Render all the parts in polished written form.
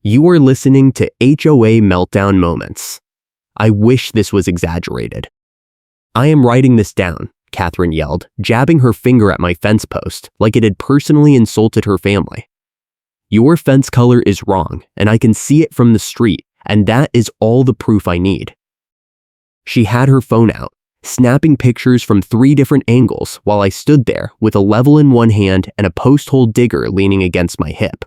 You are listening to HOA Meltdown Moments. I wish this was exaggerated. I am writing this down, Catherine yelled, jabbing her finger at my fence post like it had personally insulted her family. Your fence color is wrong, and I can see it from the street, and that is all the proof I need. She had her phone out, snapping pictures from 3 different angles while I stood there with a level in one hand and a post hole digger leaning against my hip.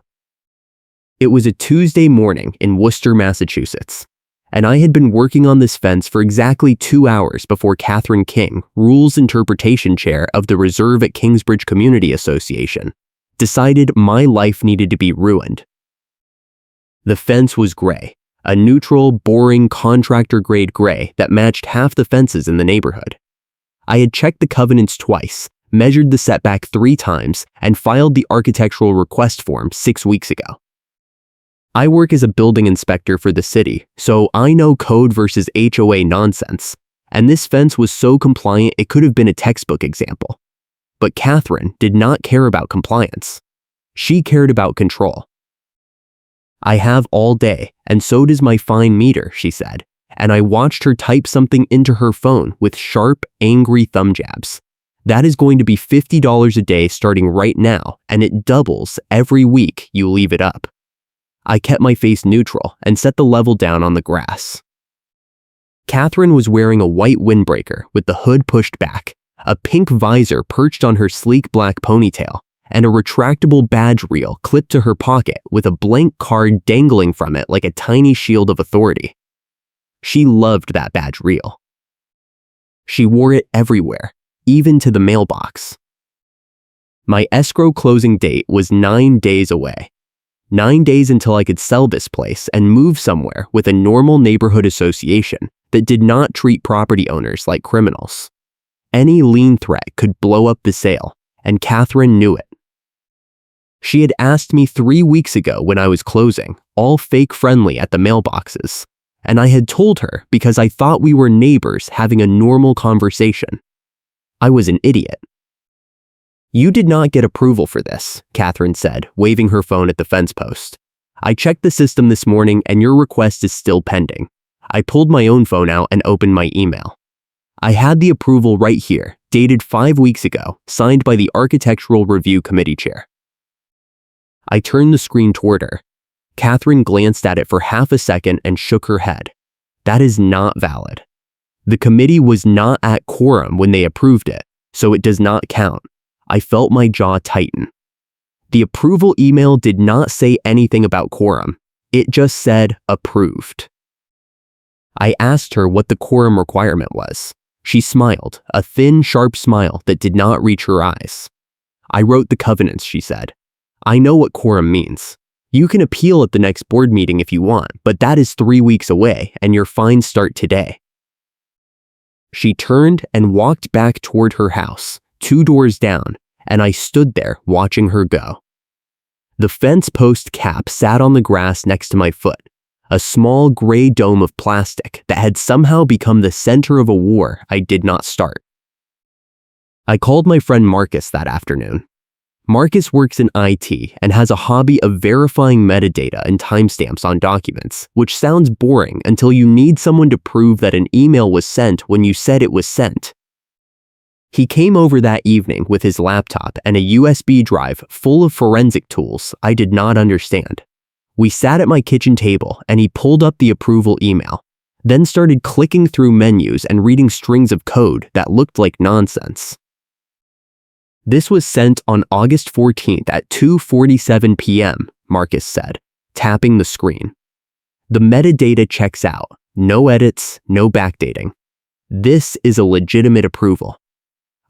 It was a Tuesday morning in Worcester, Massachusetts, and I had been working on this fence for exactly 2 hours before Catherine King, Rules Interpretation Chair of the Reserve at Kingsbridge Community Association, decided my life needed to be ruined. The fence was gray, a neutral, boring, contractor-grade gray that matched half the fences in the neighborhood. I had checked the covenants twice, measured the setback 3 times, and filed the architectural request form 6 weeks ago. I work as a building inspector for the city, so I know code versus HOA nonsense, and this fence was so compliant it could have been a textbook example. But Catherine did not care about compliance. She cared about control. I have all day, and so does my fine meter, she said, and I watched her type something into her phone with sharp, angry thumb jabs. That is going to be $50 a day starting right now, and it doubles every week you leave it up. I kept my face neutral and set the level down on the grass. Catherine was wearing a white windbreaker with the hood pushed back, a pink visor perched on her sleek black ponytail, and a retractable badge reel clipped to her pocket with a blank card dangling from it like a tiny shield of authority. She loved that badge reel. She wore it everywhere, even to the mailbox. My escrow closing date was 9 days away. 9 days until I could sell this place and move somewhere with a normal neighborhood association that did not treat property owners like criminals. Any lien threat could blow up the sale, and Catherine knew it. She had asked me 3 weeks ago when I was closing, all fake friendly at the mailboxes, and I had told her because I thought we were neighbors having a normal conversation. I was an idiot. You did not get approval for this, Catherine said, waving her phone at the fence post. I checked the system this morning and your request is still pending. I pulled my own phone out and opened my email. I had the approval right here, dated 5 weeks ago, signed by the Architectural Review Committee chair. I turned the screen toward her. Catherine glanced at it for half a second and shook her head. That is not valid. The committee was not at quorum when they approved it, so it does not count. I felt my jaw tighten. The approval email did not say anything about quorum. It just said approved. I asked her what the quorum requirement was. She smiled, a thin, sharp smile that did not reach her eyes. I wrote the covenants, she said. I know what quorum means. You can appeal at the next board meeting if you want, but that is 3 weeks away and your fines start today. She turned and walked back toward her house, 2 doors down, and I stood there watching her go. The fence post cap sat on the grass next to my foot, a small gray dome of plastic that had somehow become the center of a war I did not start. I called my friend Marcus that afternoon. Marcus works in IT and has a hobby of verifying metadata and timestamps on documents, which sounds boring until you need someone to prove that an email was sent when you said it was sent. He came over that evening with his laptop and a USB drive full of forensic tools I did not understand. We sat at my kitchen table and he pulled up the approval email, then started clicking through menus and reading strings of code that looked like nonsense. This was sent on August 14th at 2:47 p.m., Marcus said, tapping the screen. The metadata checks out. No edits, no backdating. This is a legitimate approval.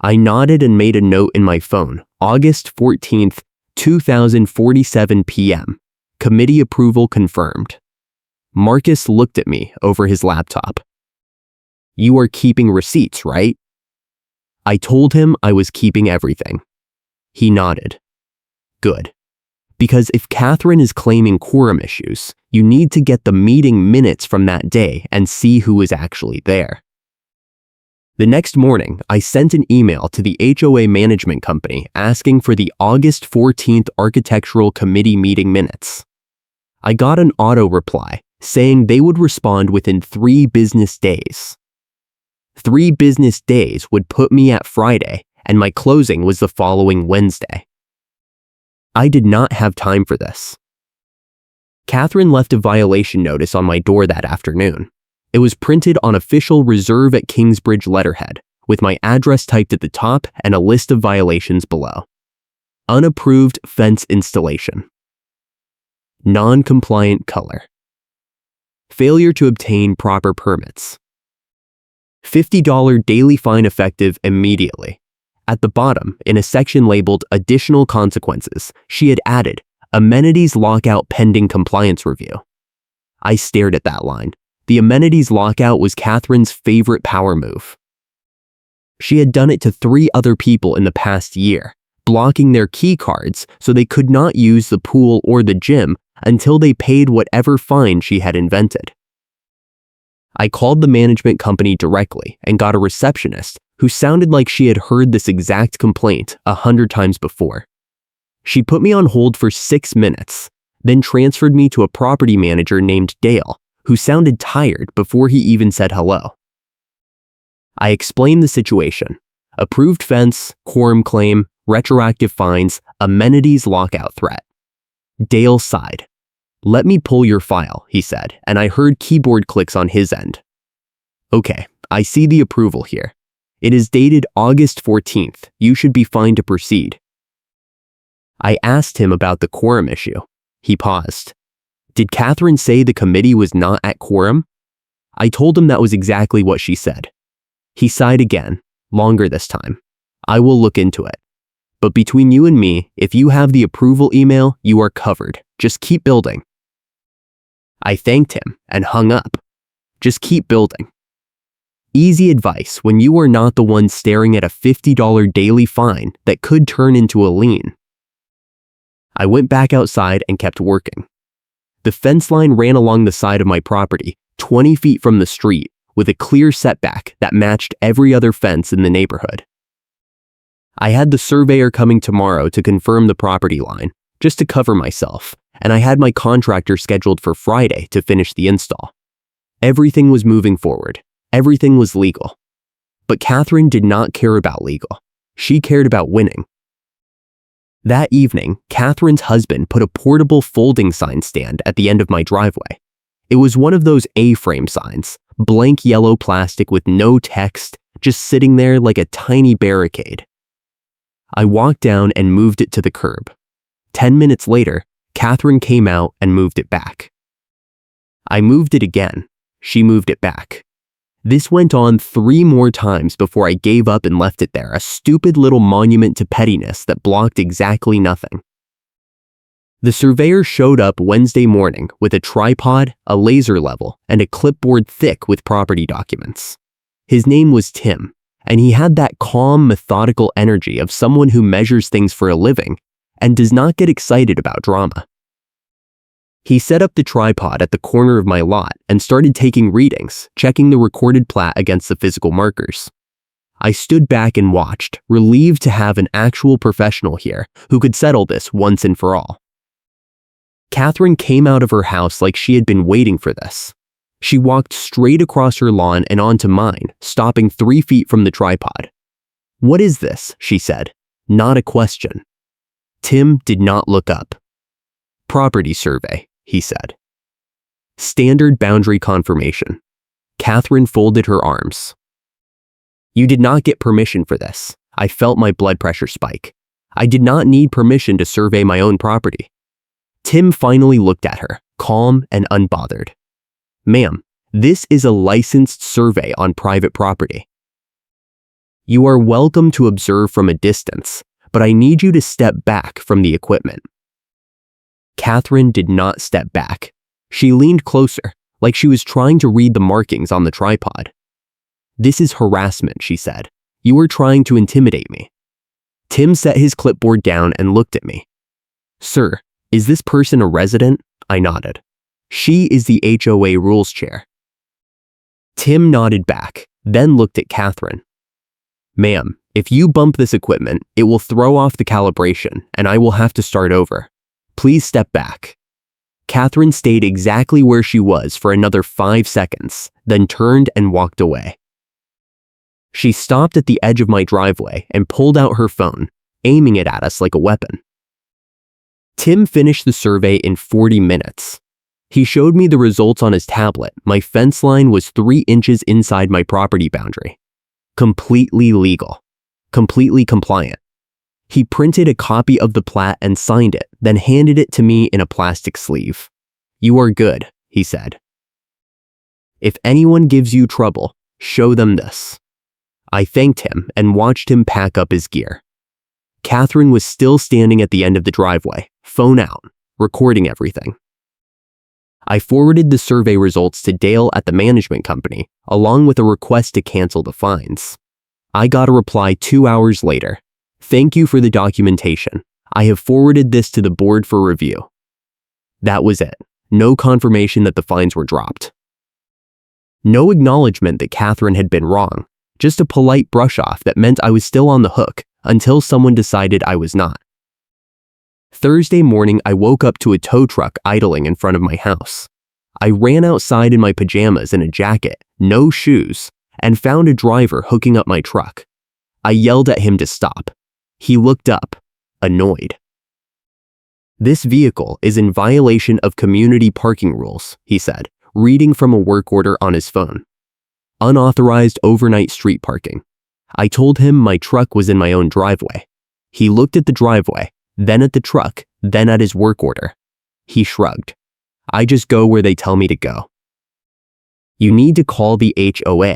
I nodded and made a note in my phone, August 14th, 2047 p.m. Committee approval confirmed. Marcus looked at me over his laptop. You are keeping receipts, right? I told him I was keeping everything. He nodded. Good. Because if Catherine is claiming quorum issues, you need to get the meeting minutes from that day and see who is actually there. The next morning, I sent an email to the HOA management company asking for the August 14th Architectural Committee meeting minutes. I got an auto reply saying they would respond within 3 business days. 3 business days would put me at Friday, and my closing was the following Wednesday. I did not have time for this. Catherine left a violation notice on my door that afternoon. It was printed on official Reserve at Kingsbridge letterhead, with my address typed at the top and a list of violations below. Unapproved fence installation. Non-compliant color. Failure to obtain proper permits. $50 daily fine effective immediately. At the bottom, in a section labeled Additional Consequences, she had added, Amenities lockout pending compliance review. I stared at that line. The amenities lockout was Catherine's favorite power move. She had done it to 3 other people in the past year, blocking their key cards so they could not use the pool or the gym until they paid whatever fine she had invented. I called the management company directly and got a receptionist who sounded like she had heard this exact complaint 100 times before. She put me on hold for 6 minutes, then transferred me to a property manager named Dale, who sounded tired before he even said hello. I explained the situation: approved fence, quorum claim, retroactive fines, amenities lockout threat. Dale sighed. "Let me pull your file," he said, and I heard keyboard clicks on his end. "Okay, I see the approval here. It is dated August 14th. You should be fine to proceed." I asked him about the quorum issue. He paused. "Did Catherine say the committee was not at quorum?" I told him that was exactly what she said. He sighed again, longer this time. "I will look into it. But between you and me, if you have the approval email, you are covered. Just keep building." I thanked him and hung up. Just keep building. Easy advice when you are not the one staring at a $50 daily fine that could turn into a lien. I went back outside and kept working. The fence line ran along the side of my property, 20 feet from the street, with a clear setback that matched every other fence in the neighborhood. I had the surveyor coming tomorrow to confirm the property line, just to cover myself, and I had my contractor scheduled for Friday to finish the install. Everything was moving forward. Everything was legal. But Catherine did not care about legal. She cared about winning. That evening, Catherine's husband put a portable folding sign stand at the end of my driveway. It was one of those A-frame signs, blank yellow plastic with no text, just sitting there like a tiny barricade. I walked down and moved it to the curb. 10 minutes later, Catherine came out and moved it back. I moved it again. She moved it back. This went on 3 more times before I gave up and left it there, a stupid little monument to pettiness that blocked exactly nothing. The surveyor showed up Wednesday morning with a tripod, a laser level, and a clipboard thick with property documents. His name was Tim, and he had that calm, methodical energy of someone who measures things for a living and does not get excited about drama. He set up the tripod at the corner of my lot and started taking readings, checking the recorded plat against the physical markers. I stood back and watched, relieved to have an actual professional here who could settle this once and for all. Catherine came out of her house like she had been waiting for this. She walked straight across her lawn and onto mine, stopping 3 feet from the tripod. "What is this?" she said. Not a question. Tim did not look up. "Property survey," he said. "Standard boundary confirmation." Catherine folded her arms. "You did not get permission for this." I felt my blood pressure spike. I did not need permission to survey my own property. Tim finally looked at her, calm and unbothered. "Ma'am, this is a licensed survey on private property. You are welcome to observe from a distance, but I need you to step back from the equipment." Catherine did not step back. She leaned closer, like she was trying to read the markings on the tripod. "This is harassment," she said. "You are trying to intimidate me." Tim set his clipboard down and looked at me. "Sir, is this person a resident?" I nodded. "She is the HOA rules chair." Tim nodded back, then looked at Catherine. "Ma'am, if you bump this equipment, it will throw off the calibration and I will have to start over. Please step back." Catherine stayed exactly where she was for another 5 seconds, then turned and walked away. She stopped at the edge of my driveway and pulled out her phone, aiming it at us like a weapon. Tim finished the survey in 40 minutes. He showed me the results on his tablet. My fence line was 3 inches inside my property boundary. Completely legal. Completely compliant. He printed a copy of the plat and signed it, then handed it to me in a plastic sleeve. "You are good," he said. "If anyone gives you trouble, show them this." I thanked him and watched him pack up his gear. Catherine was still standing at the end of the driveway, phone out, recording everything. I forwarded the survey results to Dale at the management company, along with a request to cancel the fines. I got a reply 2 hours later. "Thank you for the documentation. I have forwarded this to the board for review." That was it. No confirmation that the fines were dropped. No acknowledgement that Catherine had been wrong, just a polite brush-off that meant I was still on the hook until someone decided I was not. Thursday morning, I woke up to a tow truck idling in front of my house. I ran outside in my pajamas and a jacket, no shoes, and found a driver hooking up my truck. I yelled at him to stop. He looked up, annoyed. "This vehicle is in violation of community parking rules," he said, reading from a work order on his phone. "Unauthorized overnight street parking." I told him my truck was in my own driveway. He looked at the driveway, then at the truck, then at his work order. He shrugged. "I just go where they tell me to go." "You need to call the HOA."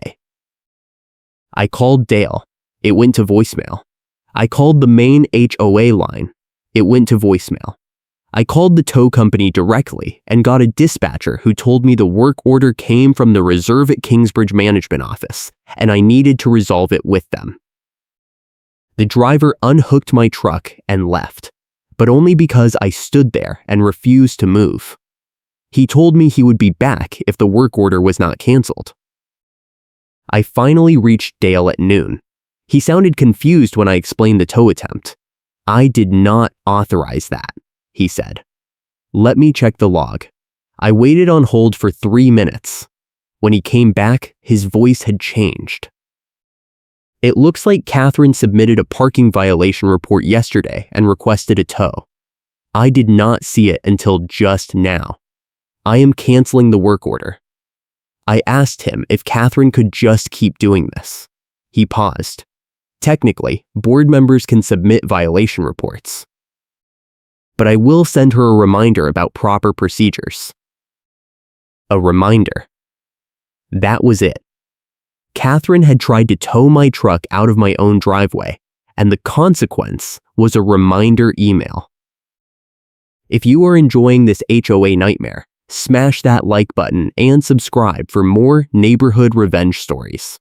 I called Dale. It went to voicemail. I called the main HOA line. It went to voicemail. I called the tow company directly and got a dispatcher who told me the work order came from the Reserve at Kingsbridge Management Office, and I needed to resolve it with them. The driver unhooked my truck and left, but only because I stood there and refused to move. He told me he would be back if the work order was not canceled. I finally reached Dale at noon. He sounded confused when I explained the tow attempt. "I did not authorize that," he said. "Let me check the log." I waited on hold for 3 minutes. When he came back, his voice had changed. "It looks like Catherine submitted a parking violation report yesterday and requested a tow. I did not see it until just now. I am canceling the work order." I asked him if Catherine could just keep doing this. He paused. "Technically, board members can submit violation reports. But I will send her a reminder about proper procedures." A reminder. That was it. Catherine had tried to tow my truck out of my own driveway, and the consequence was a reminder email. If you are enjoying this HOA nightmare, smash that like button and subscribe for more neighborhood revenge stories.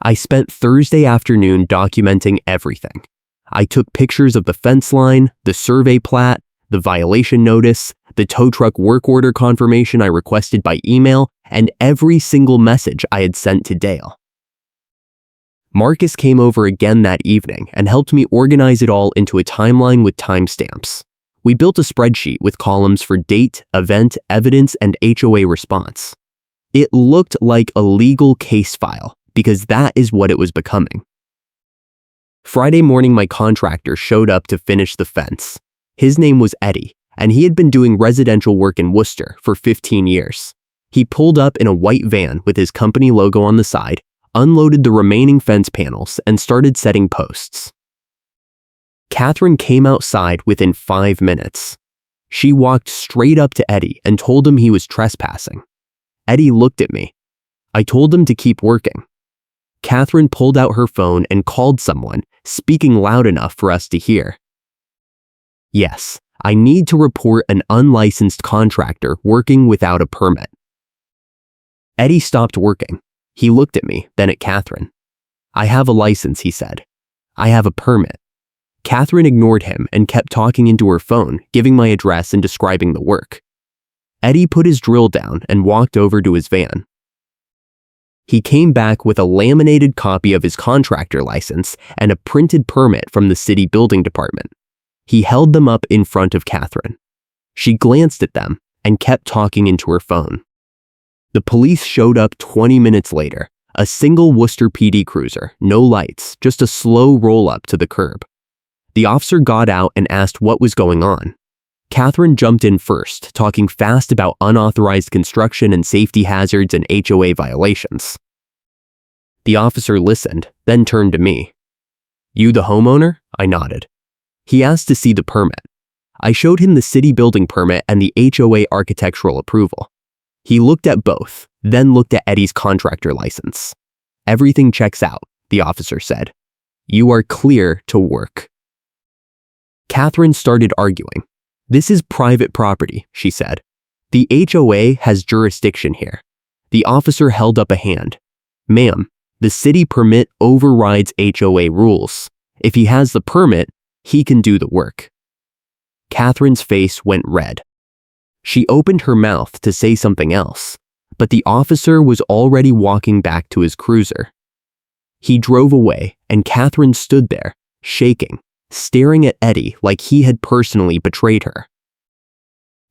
I spent Thursday afternoon documenting everything. I took pictures of the fence line, the survey plat, the violation notice, the tow truck work order confirmation I requested by email, and every single message I had sent to Dale. Marcus came over again that evening and helped me organize it all into a timeline with timestamps. We built a spreadsheet with columns for date, event, evidence, and HOA response. It looked like a legal case file, because that is what it was becoming. Friday morning, my contractor showed up to finish the fence. His name was Eddie, and he had been doing residential work in Worcester for 15 years. He pulled up in a white van with his company logo on the side, unloaded the remaining fence panels, and started setting posts. Catherine came outside within 5 minutes. She walked straight up to Eddie and told him he was trespassing. Eddie looked at me. I told him to keep working. Catherine pulled out her phone and called someone, speaking loud enough for us to hear. "Yes, I need to report an unlicensed contractor working without a permit." Eddie stopped working. He looked at me, then at Catherine. "I have a license," he said. "I have a permit." Catherine ignored him and kept talking into her phone, giving my address and describing the work. Eddie put his drill down and walked over to his van. He came back with a laminated copy of his contractor license and a printed permit from the city building department. He held them up in front of Catherine. She glanced at them, and kept talking into her phone. The police showed up 20 minutes later, a single Worcester PD cruiser, no lights, just a slow roll-up to the curb. The officer got out and asked what was going on. Catherine jumped in first, talking fast about unauthorized construction and safety hazards and HOA violations. The officer listened, then turned to me. "You the homeowner?" I nodded. He asked to see the permit. I showed him the city building permit and the HOA architectural approval. He looked at both, then looked at Eddie's contractor license. "Everything checks out," the officer said. "You are clear to work." Catherine started arguing. "This is private property," she said. "The HOA has jurisdiction here." The officer held up a hand. "Ma'am, the city permit overrides HOA rules. If he has the permit, he can do the work." Catherine's face went red. She opened her mouth to say something else, but the officer was already walking back to his cruiser. He drove away, and Catherine stood there, shaking, staring at Eddie like he had personally betrayed her.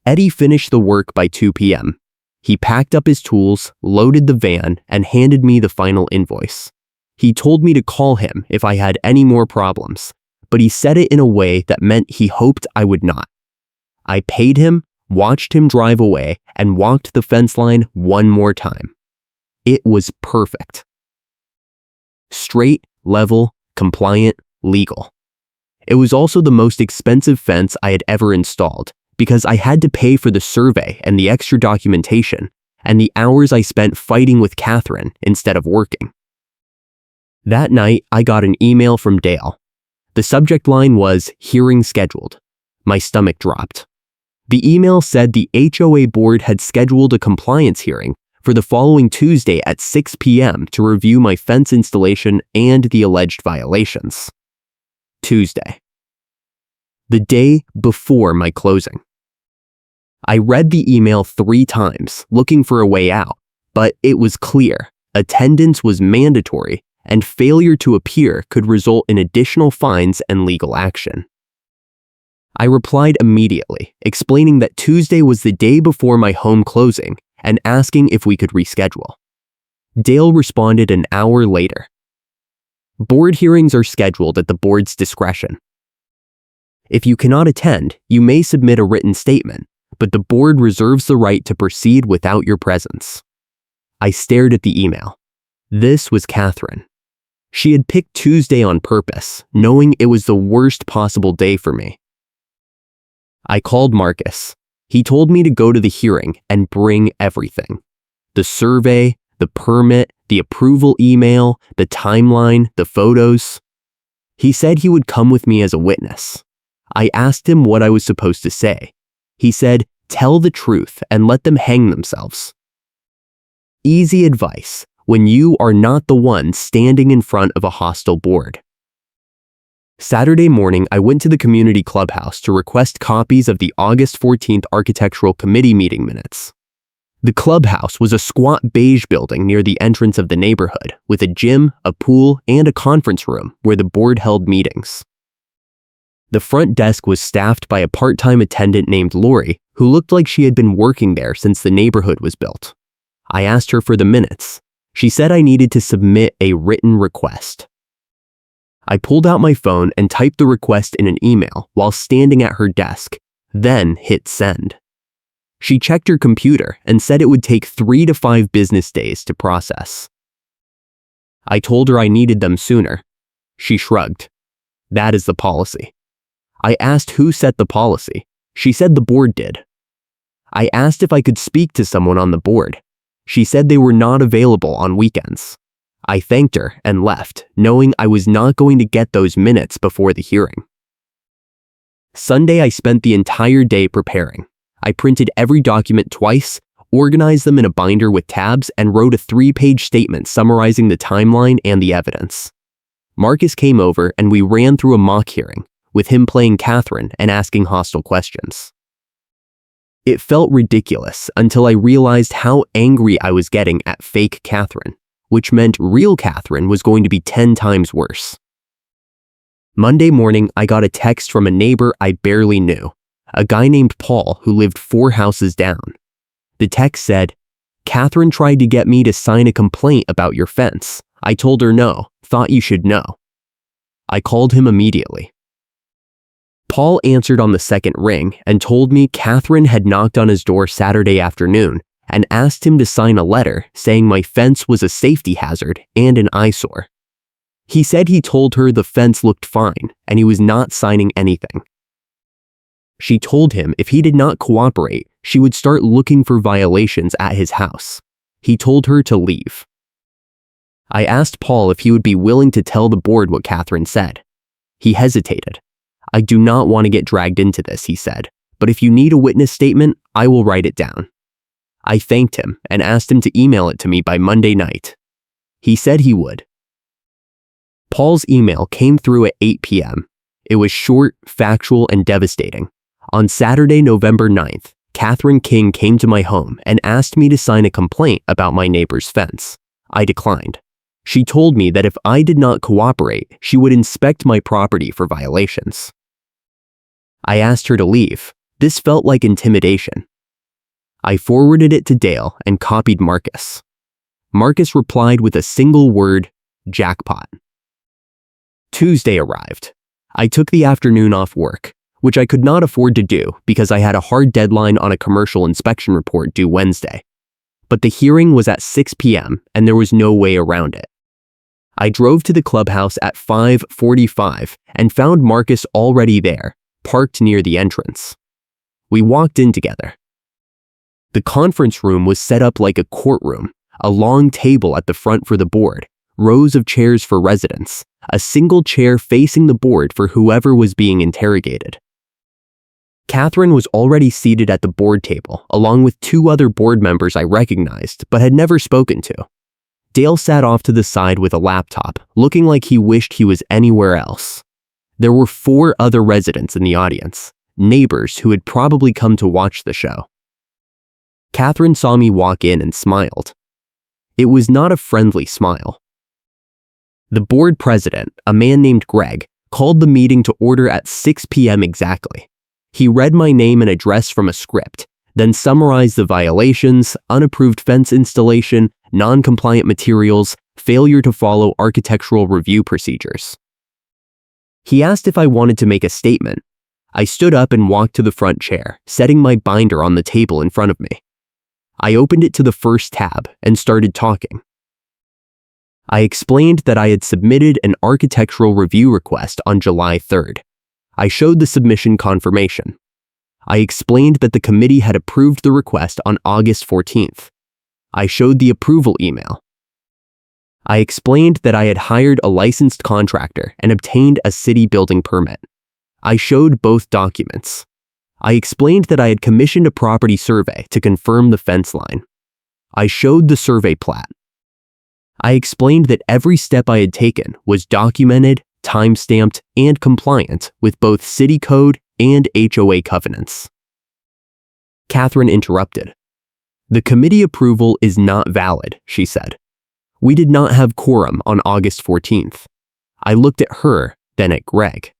Eddie finished the work by 2 p.m. He packed up his tools, loaded the van, and handed me the final invoice. He told me to call him if I had any more problems, but he said it in a way that meant he hoped I would not. I paid him, watched him drive away, and walked the fence line one more time. It was perfect. Straight, level, compliant, legal. It was also the most expensive fence I had ever installed because I had to pay for the survey and the extra documentation and the hours I spent fighting with Catherine instead of working. That night, I got an email from Dale. The subject line was "Hearing Scheduled." My stomach dropped. The email said the HOA board had scheduled a compliance hearing for the following Tuesday at 6 p.m. to review my fence installation and the alleged violations. Tuesday. The day before my closing. I read the email 3 times, looking for a way out, but it was clear. Attendance was mandatory, and failure to appear could result in additional fines and legal action. I replied immediately, explaining that Tuesday was the day before my home closing and asking if we could reschedule. Dale responded an hour later. "Board hearings are scheduled at the board's discretion. If you cannot attend, you may submit a written statement, but the board reserves the right to proceed without your presence." I stared at the email. This was Catherine. She had picked Tuesday on purpose, knowing it was the worst possible day for me. I called Marcus. He told me to go to the hearing and bring everything. The survey, the permit, the approval email, the timeline, the photos. He said he would come with me as a witness. I asked him what I was supposed to say. He said, "Tell the truth and let them hang themselves." Easy advice when you are not the one standing in front of a hostile board. Saturday morning, I went to the community clubhouse to request copies of the August 14th Architectural Committee meeting minutes. The clubhouse was a squat beige building near the entrance of the neighborhood, with a gym, a pool, and a conference room where the board held meetings. The front desk was staffed by a part-time attendant named Lori, who looked like she had been working there since the neighborhood was built. I asked her for the minutes. She said I needed to submit a written request. I pulled out my phone and typed the request in an email while standing at her desk, then hit send. She checked her computer and said it would take 3 to 5 business days to process. I told her I needed them sooner. She shrugged. That is the policy. I asked who set the policy. She said the board did. I asked if I could speak to someone on the board. She said they were not available on weekends. I thanked her and left, knowing I was not going to get those minutes before the hearing. Sunday, I spent the entire day preparing. I printed every document twice, organized them in a binder with tabs, and wrote a 3-page statement summarizing the timeline and the evidence. Marcus came over and we ran through a mock hearing, with him playing Catherine and asking hostile questions. It felt ridiculous until I realized how angry I was getting at fake Catherine, which meant real Catherine was going to be 10 times worse. Monday morning, I got a text from a neighbor I barely knew. a guy named Paul who lived 4 houses down. The text said, "Catherine tried to get me to sign a complaint about your fence. I told her no, thought you should know." I called him immediately. Paul answered on the second ring and told me Catherine had knocked on his door Saturday afternoon and asked him to sign a letter saying my fence was a safety hazard and an eyesore. He said he told her the fence looked fine and he was not signing anything. She told him if he did not cooperate, she would start looking for violations at his house. He told her to leave. I asked Paul if he would be willing to tell the board what Catherine said. He hesitated. "I do not want to get dragged into this," he said, "but if you need a witness statement, I will write it down." I thanked him and asked him to email it to me by Monday night. He said he would. Paul's email came through at 8 p.m. It was short, factual, and devastating. On Saturday, November 9th, Catherine King came to my home and asked me to sign a complaint about my neighbor's fence. I declined. She told me that if I did not cooperate, she would inspect my property for violations. I asked her to leave. This felt like intimidation. I forwarded it to Dale and copied Marcus. Marcus replied with a single word, "Jackpot." Tuesday arrived. I took the afternoon off work, which I could not afford to do because I had a hard deadline on a commercial inspection report due Wednesday. But the hearing was at 6 p.m. and there was no way around it. I drove to the clubhouse at 5:45 and found Marcus already there, parked near the entrance. We walked in together. The conference room was set up like a courtroom, a long table at the front for the board, rows of chairs for residents, a single chair facing the board for whoever was being interrogated. Catherine was already seated at the board table, along with 2 other board members I recognized but had never spoken to. Dale sat off to the side with a laptop, looking like he wished he was anywhere else. There were 4 other residents in the audience, neighbors who had probably come to watch the show. Catherine saw me walk in and smiled. It was not a friendly smile. The board president, a man named Greg, called the meeting to order at 6 p.m. exactly. He read my name and address from a script, then summarized the violations, unapproved fence installation, non-compliant materials, failure to follow architectural review procedures. He asked if I wanted to make a statement. I stood up and walked to the front chair, setting my binder on the table in front of me. I opened it to the first tab and started talking. I explained that I had submitted an architectural review request on July 3rd. I showed the submission confirmation. I explained that the committee had approved the request on August 14th. I showed the approval email. I explained that I had hired a licensed contractor and obtained a city building permit. I showed both documents. I explained that I had commissioned a property survey to confirm the fence line. I showed the survey plat. I explained that every step I had taken was documented, time-stamped, and compliant with both city code and HOA covenants. Catherine interrupted. "The committee approval is not valid," she said. "We did not have quorum on August 14th. I looked at her, then at Greg.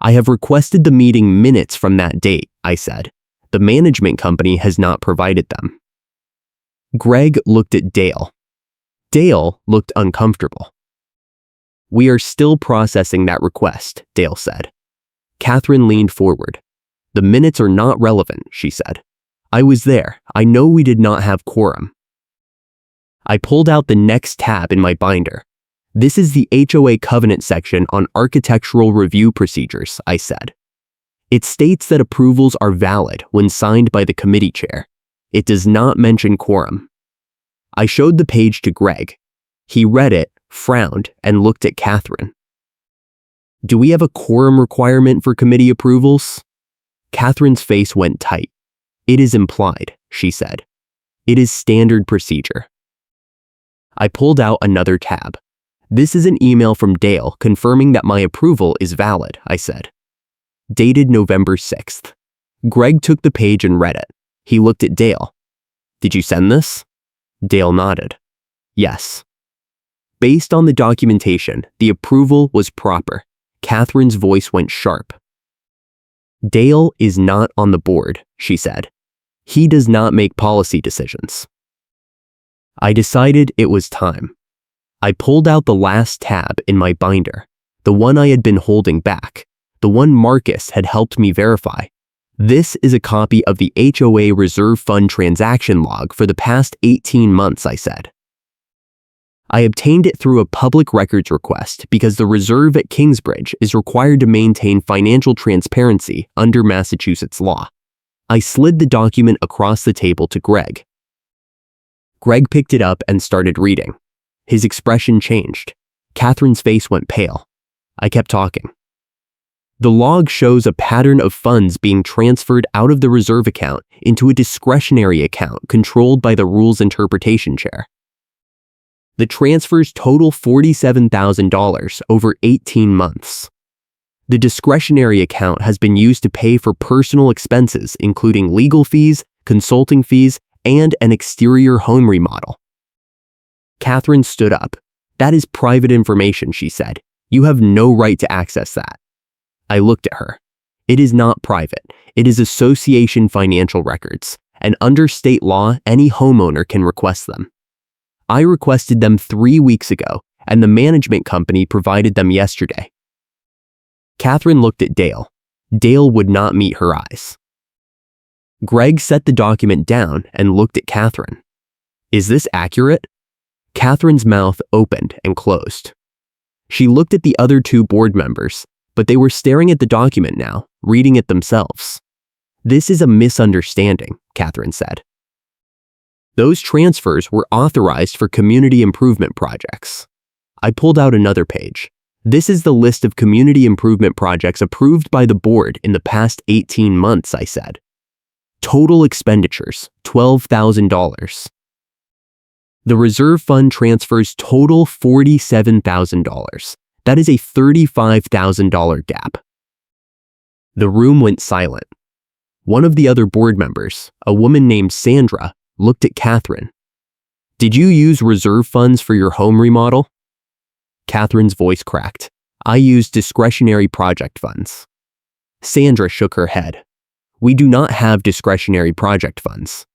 "I have requested the meeting minutes from that date," I said. "The management company has not provided them." Greg looked at Dale. Dale looked uncomfortable. "We are still processing that request," Dale said. Catherine leaned forward. "The minutes are not relevant," she said. "I was there. I know we did not have quorum." I pulled out the next tab in my binder. "This is the HOA covenant section on architectural review procedures," I said. "It states that approvals are valid when signed by the committee chair. It does not mention quorum." I showed the page to Greg. He read it, frowned, and looked at Catherine. "Do we have a quorum requirement for committee approvals?" Catherine's face went tight. "It is implied," she said. "It is standard procedure." I pulled out another tab. "This is an email from Dale confirming that my approval is valid," I said. Dated November 6th. Greg took the page and read it. He looked at Dale. "Did you send this?" Dale nodded. "Yes." Based on the documentation, the approval was proper. Catherine's voice went sharp. Dale is not on the board, she said. He does not make policy decisions. I decided it was time. I pulled out the last tab in my binder, the one I had been holding back, the one Marcus had helped me verify. This is a copy of the HOA Reserve Fund transaction log for the past 18 months, I said. I obtained it through a public records request because the reserve at Kingsbridge is required to maintain financial transparency under Massachusetts law. I slid the document across the table to Greg. Greg picked it up and started reading. His expression changed. Catherine's face went pale. I kept talking. The log shows a pattern of funds being transferred out of the reserve account into a discretionary account controlled by the Rules Interpretation Chair. The transfers total $47,000 over 18 months. The discretionary account has been used to pay for personal expenses, including legal fees, consulting fees, and an exterior home remodel. Catherine stood up. That is private information, she said. You have no right to access that. I looked at her. It is not private. It is association financial records, and under state law, any homeowner can request them. I requested them 3 weeks ago, and the management company provided them yesterday. Catherine looked at Dale. Dale would not meet her eyes. Greg set the document down and looked at Catherine. Is this accurate? Catherine's mouth opened and closed. She looked at the other 2 board members, but they were staring at the document now, reading it themselves. This is a misunderstanding, Catherine said. Those transfers were authorized for community improvement projects. I pulled out another page. This is the list of community improvement projects approved by the board in the past 18 months, I said. Total expenditures, $12,000. The reserve fund transfers total $47,000. That is a $35,000 gap. The room went silent. One of the other board members, a woman named Sandra, looked at Catherine. Did you use reserve funds for your home remodel? Catherine's voice cracked. I used discretionary project funds. Sandra shook her head. We do not have discretionary project funds.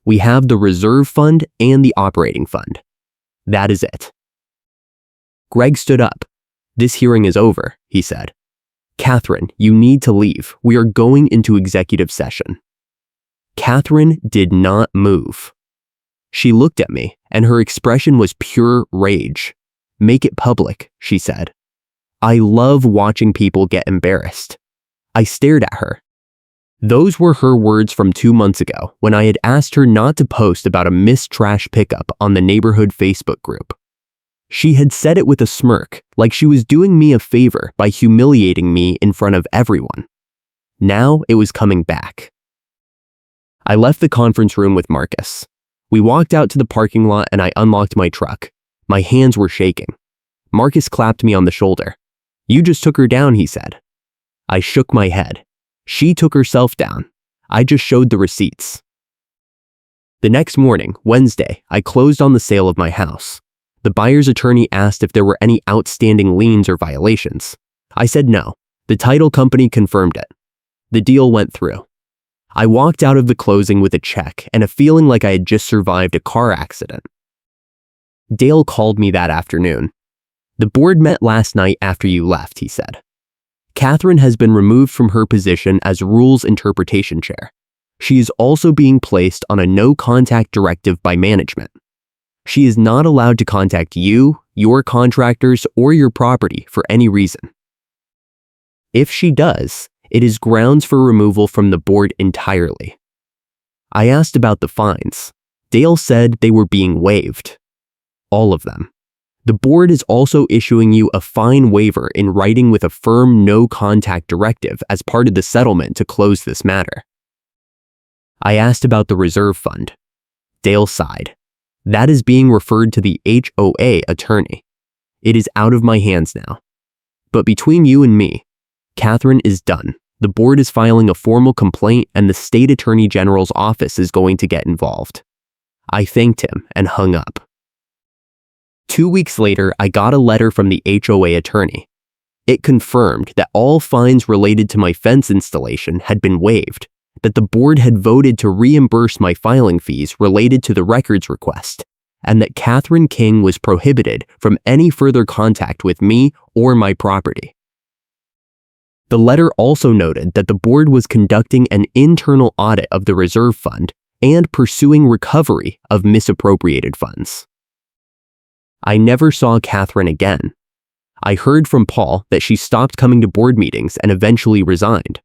We have the reserve fund and the operating fund. That is it. Greg stood up. This hearing is over, he said. Catherine, you need to leave. We are going into executive session. Catherine did not move. She looked at me, and her expression was pure rage. Make it public, she said. I love watching people get embarrassed. I stared at her. Those were her words from 2 months ago when I had asked her not to post about a missed trash pickup on the neighborhood Facebook group. She had said it with a smirk, like she was doing me a favor by humiliating me in front of everyone. Now it was coming back. I left the conference room with Marcus. We walked out to the parking lot and I unlocked my truck. My hands were shaking. Marcus clapped me on the shoulder. You just took her down, he said. I shook my head. She took herself down. I just showed the receipts. The next morning, Wednesday, I closed on the sale of my house. The buyer's attorney asked if there were any outstanding liens or violations. I said no. The title company confirmed it. The deal went through. I walked out of the closing with a check and a feeling like I had just survived a car accident. Dale called me that afternoon. The board met last night after you left, he said. Catherine has been removed from her position as Rules Interpretation Chair. She is also being placed on a no-contact directive by management. She is not allowed to contact you, your contractors, or your property for any reason. If she does, it is grounds for removal from the board entirely. I asked about the fines. Dale said they were being waived. All of them. The board is also issuing you a fine waiver in writing with a firm no-contact directive as part of the settlement to close this matter. I asked about the reserve fund. Dale sighed. That is being referred to the HOA attorney. It is out of my hands now. But between you and me, Catherine is done. The board is filing a formal complaint and the state attorney general's office is going to get involved. I thanked him and hung up. 2 weeks later, I got a letter from the HOA attorney. It confirmed that all fines related to my fence installation had been waived, that the board had voted to reimburse my filing fees related to the records request, and that Catherine King was prohibited from any further contact with me or my property. The letter also noted that the board was conducting an internal audit of the reserve fund and pursuing recovery of misappropriated funds. I never saw Catherine again. I heard from Paul that she stopped coming to board meetings and eventually resigned.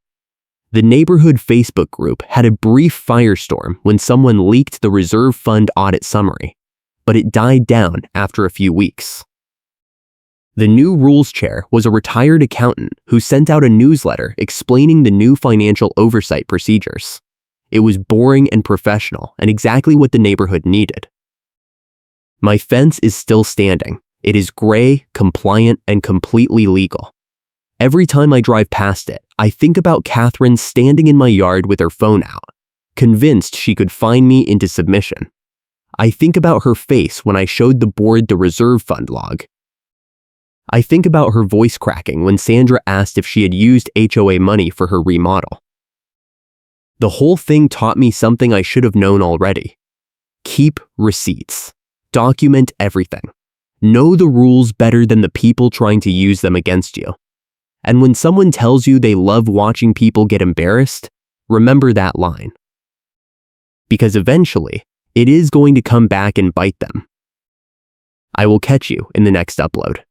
The neighborhood Facebook group had a brief firestorm when someone leaked the reserve fund audit summary, but it died down after a few weeks. The new rules chair was a retired accountant who sent out a newsletter explaining the new financial oversight procedures. It was boring and professional and exactly what the neighborhood needed. My fence is still standing. It is gray, compliant, and completely legal. Every time I drive past it, I think about Catherine standing in my yard with her phone out, convinced she could fine me into submission. I think about her face when I showed the board the reserve fund log. I think about her voice cracking when Sandra asked if she had used HOA money for her remodel. The whole thing taught me something I should have known already. Keep receipts. Document everything. Know the rules better than the people trying to use them against you. And when someone tells you they love watching people get embarrassed, remember that line. Because eventually, it is going to come back and bite them. I will catch you in the next upload.